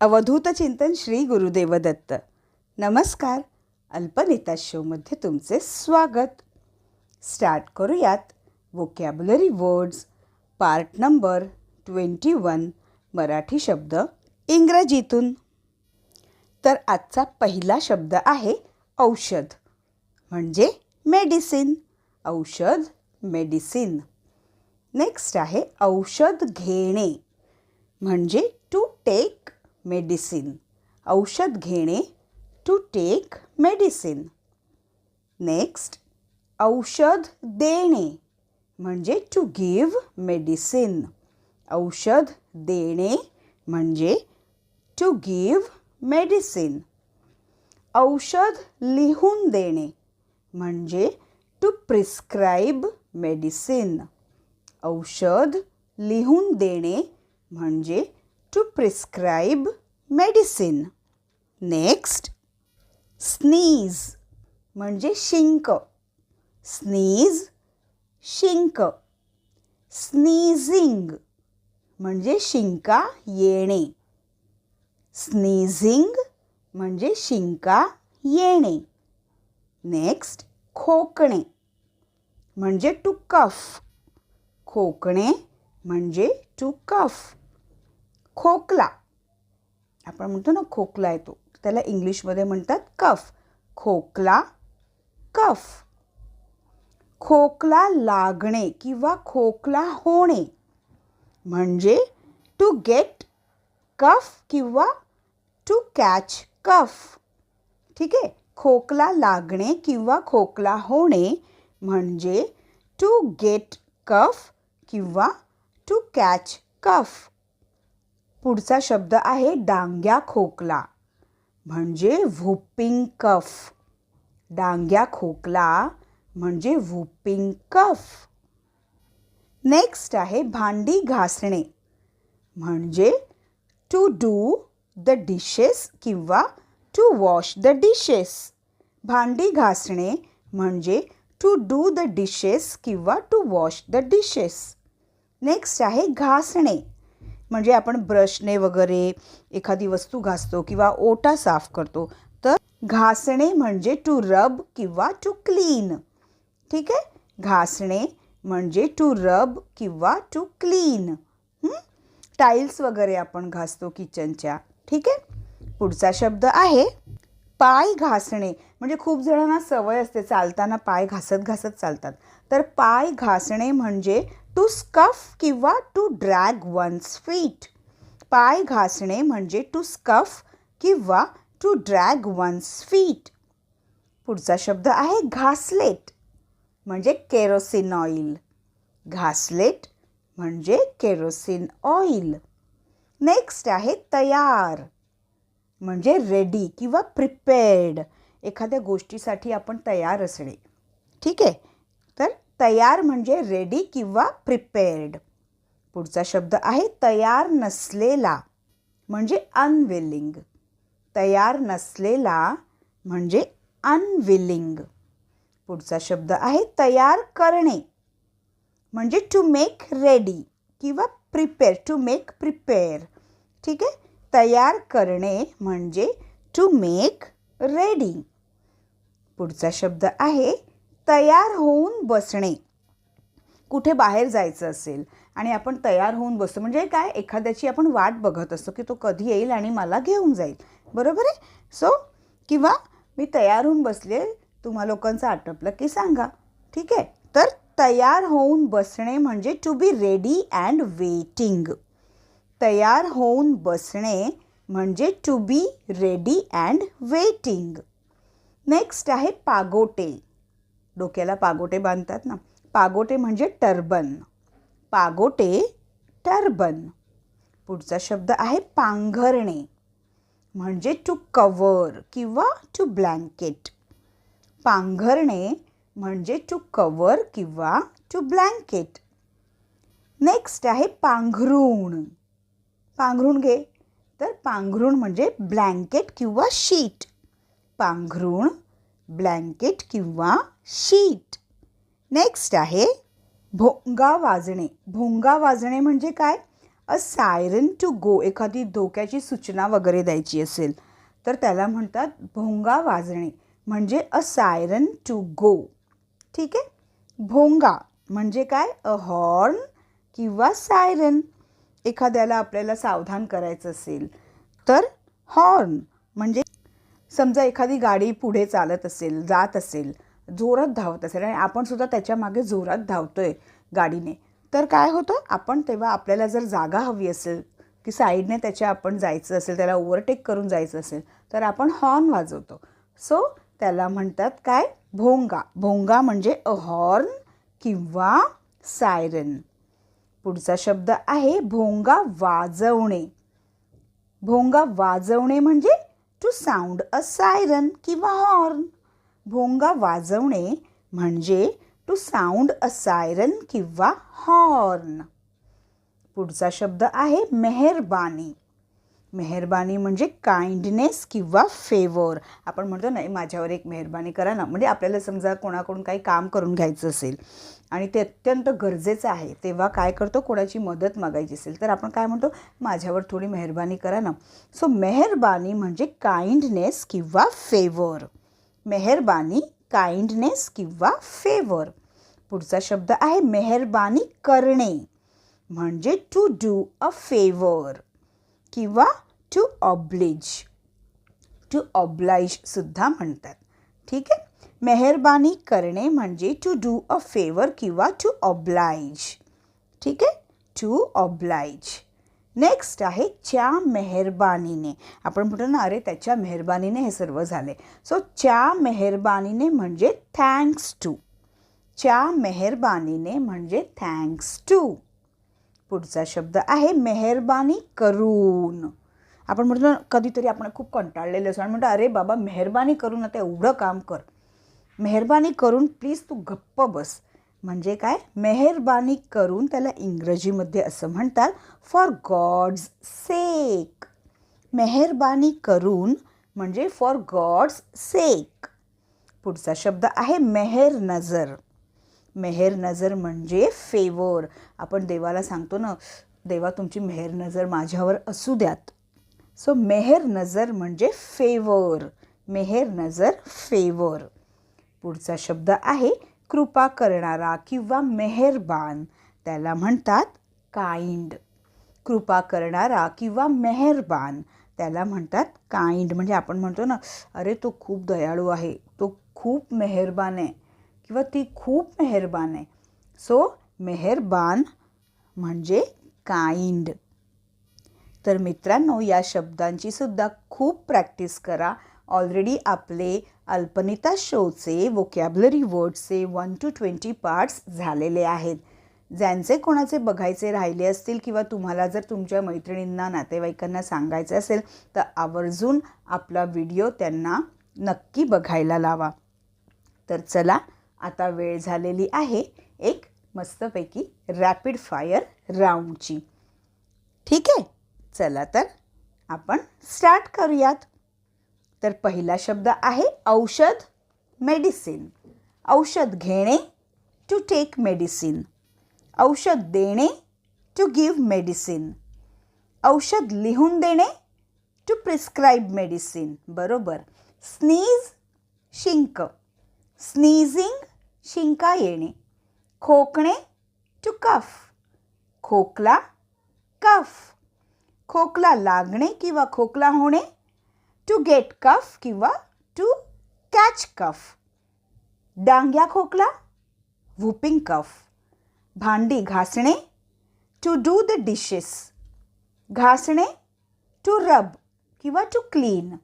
अवधूत चिंतन श्री गुरुदेव दत्त. नमस्कार. अल्पनेता शोमध्ये तुमचे स्वागत. स्टार्ट करूयात vocabulary words part number 21 Marathi शब्द इंग्रजीतून. तर आजचा पहिला शब्द आहे औषध म्हणजे मेडिसिन. औषध मेडिसिन. नेक्स्ट आहे औषध घेणे म्हणजे टू टेक मेडिसिन. औषध घेणे टू टेक मेडिसिन. नेक्स्ट औषध देणे म्हणजे टू गिव्ह मेडिसिन. औषध देणे म्हणजे टू गिव्ह मेडिसिन. औषध लिहून देणे म्हणजे टू प्रिस्क्राईब मेडिसिन. औषध लिहून देणे म्हणजे to prescribe medicine. Next sneeze म्हणजे शिंक. स्नीज शिंक. स्नीझिंग म्हणजे शिंका येणे. स्नीझिंग म्हणजे शिंका येणे. नेक्स्ट खोकणे म्हणजे टू कफ. खोकणे म्हणजे टू कफ. खोकला आपण म्हणतो ना, खोकला येतो, त्याला इंग्लिशमध्ये म्हणतात कफ. खोकला कफ. खोकला लागणे किंवा खोकला होणे म्हणजे टू गेट कफ किंवा टू कॅच कफ. ठीक आहे. खोकला लागणे किंवा खोकला होणे म्हणजे टू गेट कफ किंवा टू कॅच कफ. पुढचा शब्द आहे डांग्या खोकला म्हणजे व्हूपिंग कफ. डांग्या खोकला म्हणजे व्हूपिंग कफ. नेक्स्ट आहे भांडी घासणे म्हणजे टू डू द डिशेस किंवा टू वॉश द डिशेस. भांडी घासणे म्हणजे टू डू द डिशेस किंवा to wash the dishes. Next आहे घासणे म्हणजे आपण ब्रशने वगैरे एखादी वस्तू घासतो किंवा ओटा साफ करतो. तर घासणे म्हणजे टू रब किंवा टू क्लीन. ठीक आहे. घासणे म्हणजे टू रब किंवा टू क्लीन. टाईल्स वगैरे आपण घासतो किचनच्या. ठीक आहे. पुढचा शब्द आहे पाय घासणे म्हणजे खूप जणांना सवय असते चालताना पाय घासत घासत चालतात. तर पाय घासणे म्हणजे टू स्कफ किंवा टू ड्रॅग वन्स फीट. पाय घासणे म्हणजे टू स्कफ किंवा टू ड्रॅग वन्स फीट. पुढचा शब्द आहे घासलेट म्हणजे केरोसिन ऑइल. घासलेट म्हणजे केरोसिन ऑइल. नेक्स्ट आहे तयार म्हणजे रेडी किंवा प्रिपेअर्ड. एखाद्या गोष्टीसाठी आपण तयार असणे. ठीक आहे. तर तयार म्हणजे रेडी किंवा प्रिपेअर्ड. पुढचा शब्द आहे तयार नसलेला म्हणजे अनविलिंग. तयार नसलेला म्हणजे अनविलिंग. पुढचा शब्द आहे तयार करणे म्हणजे टू मेक रेडी किंवा प्रिपेअर. To make prepare. ठीक आहे. तयार करणे म्हणजे टू मेक रेडी. पुढचा शब्द आहे तयार होऊन बसणे. कुठे बाहेर जायचं असेल आणि आपण तयार होऊन बसतो म्हणजे काय, एखाद्याची आपण वाट बघत असतो की तो कधी येईल आणि मला घेऊन जाईल. बरोबर आहे. सो किंवा मी तयार होऊन बसले, तुम्हा लोकांचं आटपलं की सांगा. ठीक आहे. तर तयार होऊन बसणे म्हणजे to be ready and waiting. तयार होऊन बसणे म्हणजे to be ready and waiting. Next आहे पागोटे. डोक्याला पागोटे बांधतात ना, पागोटे म्हणजे टर्बन. पागोटे टर्बन. पुढचा शब्द आहे पांघरणे म्हणजे टू कवर किंवा टू ब्लँकेट. पांघरणे म्हणजे टू कवर किंवा टू ब्लँकेट. नेक्स्ट आहे पांघरूण. पांघरूण घे. तर पांघरूण म्हणजे ब्लँकेट किंवा शीट. पांघरूण ब्लँकेट किंवा शीट. नेक्स्ट आहे भोंगा वाजणे. भोंगा वाजणे म्हणजे काय, अ सायरन टू गो, एखादी धोक्याची सूचना वगैरे द्यायची असेल तर त्याला म्हणतात भोंगा वाजणे, म्हणजे अ सायरन टू गो. ठीक आहे. भोंगा म्हणजे काय? अ हॉर्न किंवा सायरन. एखाद्याला आपल्याला सावधान करायचं असेल तर हॉर्न. म्हणजे समजा एखादी गाडी पुढे चालत असेल, जात असेल, जोरात धावत असेल आणि आपण सुद्धा त्याच्या मागे जोरात धावतोय गाडीने, तर काय होतं, आपण तेव्हा आपल्याला जर जागा हवी असेल की साईडने त्याच्या आपण जायचं असेल, त्याला ओव्हरटेक करून जायचं असेल तर आपण हॉर्न वाजवतो. सो त्याला म्हणतात काय? भोंगा. भोंगा म्हणजे अ हॉर्न किंवा सायरन. पुढचा शब्द आहे भोंगा वाजवणे. भोंगा वाजवणे म्हणजे टू साऊंड अ सायरन किंवा हॉर्न. भोंगा वाजवणे म्हणजे टू साऊंड अ सायरन किंवा हॉर्न. पुढचा शब्द आहे मेहरबानी. मेहरबानी म्हणजे काइंडनेस किंवा फेवर. आपण म्हणतो नाही माझ्यावर एक मेहरबानी करा ना, म्हणजे आपल्याला समजा कोणाकडून काही काम करून घ्यायचं असेल आणि ते अत्यंत गरजेचं आहे, तेव्हा काय करतो, कोणाची मदत मागायची असेल तर आपण काय म्हणतो, माझ्यावर थोडी मेहरबानी करा ना. सो मेहरबानी म्हणजे काइंडनेस किंवा फेवर. मेहरबानी, काइंडनेस किंवा फेवर. पुढचा शब्द आहे मेहरबानी करणे, म्हणजे टू डू अ फेवर किंवा टू ऑब्लिज. टू ऑब्लाइज सुद्धा म्हणतात. ठीक आहे. मेहरबानी करणे म्हणजे टू डू अ फेवर किंवा टू ऑब्लाइज. ठीक आहे. To oblige. नेक्स्ट आहे च्या मेहरबानीने. आपण म्हणतो ना, अरे त्याच्या मेहरबानीने हे सर्व झाले. सो च्या मेहरबानीने म्हणजे थँक्स टू. च्या मेहरबानीने म्हणजे थँक्स टू. पुढचा शब्द आहे मेहरबानी करून. आपण म्हणतो ना, कधीतरी आपण खूप कंटाळलेले असतो आणि म्हणतो अरे बाबा मेहरबानी करून आता एवढं काम कर, मेहरबानी करून प्लीज तू गप्प बस. म्हणजे काय? मेहरबानी करून त्याला इंग्रजीमध्ये असं म्हणतात फॉर गॉड्स सेक. मेहरबानी करून म्हणजे फॉर गॉड्स सेक. पुढचा शब्द आहे मेहर नजर. मेहर नजर म्हणजे फेवर. आपण देवाला सांगतो ना, देवा तुमची मेहर नजर माझ्यावर असू द्यात. सो मेहर नजर म्हणजे फेवर. मेहर नजर फेवर. पुढचा शब्द आहे कृपा करणारा किंवा मेहरबान. त्याला म्हणतात काइंड. कृपा करणारा किंवा मेहरबान त्याला म्हणतात काइंड. म्हणजे आपण म्हणतो ना, अरे तो खूप दयाळू आहे, तो खूप मेहरबान आहे किंवा ती खूप मेहरबान आहे. सो मेहरबान म्हणजे काइंड. तर मित्रांनो, या शब्दांची सुद्धा खूप प्रॅक्टिस करा. ऑलरेडी आपले अल्पनिता शोचे वोकॅब्युलरी वर्ड्सचे 1 to 20 पार्ट्स झालेले आहेत. ज्यांचे कोणाचे बघायचे राहिले असतील किंवा तुम्हाला जर तुमच्या मैत्रिणींना, नातेवाईकांना सांगायचे असेल तर आवर्जून आपला व्हिडिओ त्यांना नक्की बघायला लावा. तर चला, आता वेळ झालेली आहे एक मस्तपैकी रॅपिड फायर राऊंडची. ठीक आहे. चला तर आपण स्टार्ट करूयात. तर पहिला शब्द आहे औषध, मेडिसिन. औषध घेणे, टू टेक मेडिसिन. औषध देणे, टू गिव्ह मेडिसिन. औषध लिहून देणे, टू प्रिस्क्राईब मेडिसिन. बरोबर. स्नीज, शिंक. स्नीझिंग, शिंका येणे. खोकणे, टू कफ. खोकला, कफ. खोकला लागणे किंवा खोकला होणे, टू गेट कफ किंवा टू कॅच कफ. डांग्या खोकला, व्हूपिंग कफ. भांडी घासणे, टू डू द डिशेस. घासणे, टू रब किंवा टू क्लीन.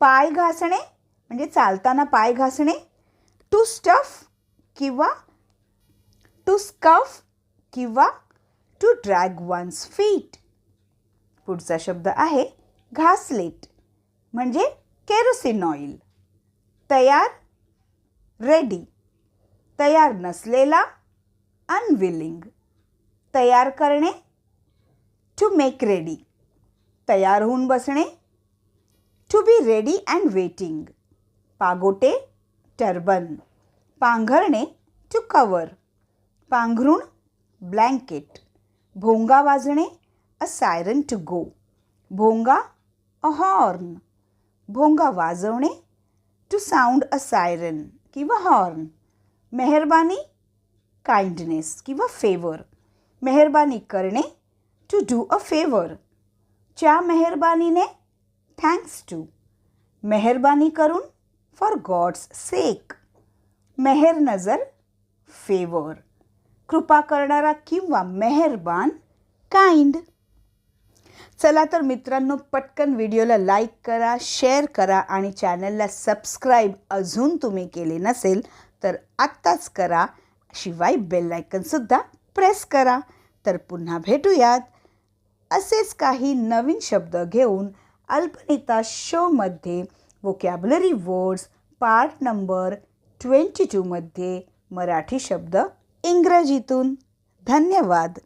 पाय घासणे म्हणजे चालताना पाय घासणे, टू स्टफ किंवा टू स्कफ किंवा टू ड्रॅग वन्स फीट. पुढचा शब्द आहे घासलेट म्हणजे केरोसिन ऑइल. तयार, रेडी. तयार नसलेला, अनविलिंग. तयार करणे, टू मेक रेडी. तयार होऊन बसणे, to be ready and waiting. पागोटे, टर्बन. पांघरणे, टू कवर. पांघरूण, ब्लँकेट. भोंगा वाजणे, a siren to go. भोंगा, a horn. भोंगा वाजवणे, to sound a siren किंवा horn. मेहरबानी, kindness किंवा favor. मेहरबानी करणे, to do a favor. च्या मेहरबानीने, thanks to. मेहरबानी करून, for God's sake. मेहर नजर, favor. कृपा करणारा किंवा मेहरबान, काइंड. चला तर मित्रांनो, पटकन व्हिडिओला लाईक करा, शेअर करा आणि चॅनलला सबस्क्राईब अजून तुम्ही केले नसेल तर आत्ताच करा. शिवाय बेल आयकॉनसुद्धा प्रेस करा. तर पुन्हा भेटूयात असेच काही नवीन शब्द घेऊन अल्पनीता शोमध्ये वोकॅब्युलरी वर्ड्स पार्ट नंबर 22 मध्ये मराठी शब्द इंग्रजीतून. धन्यवाद.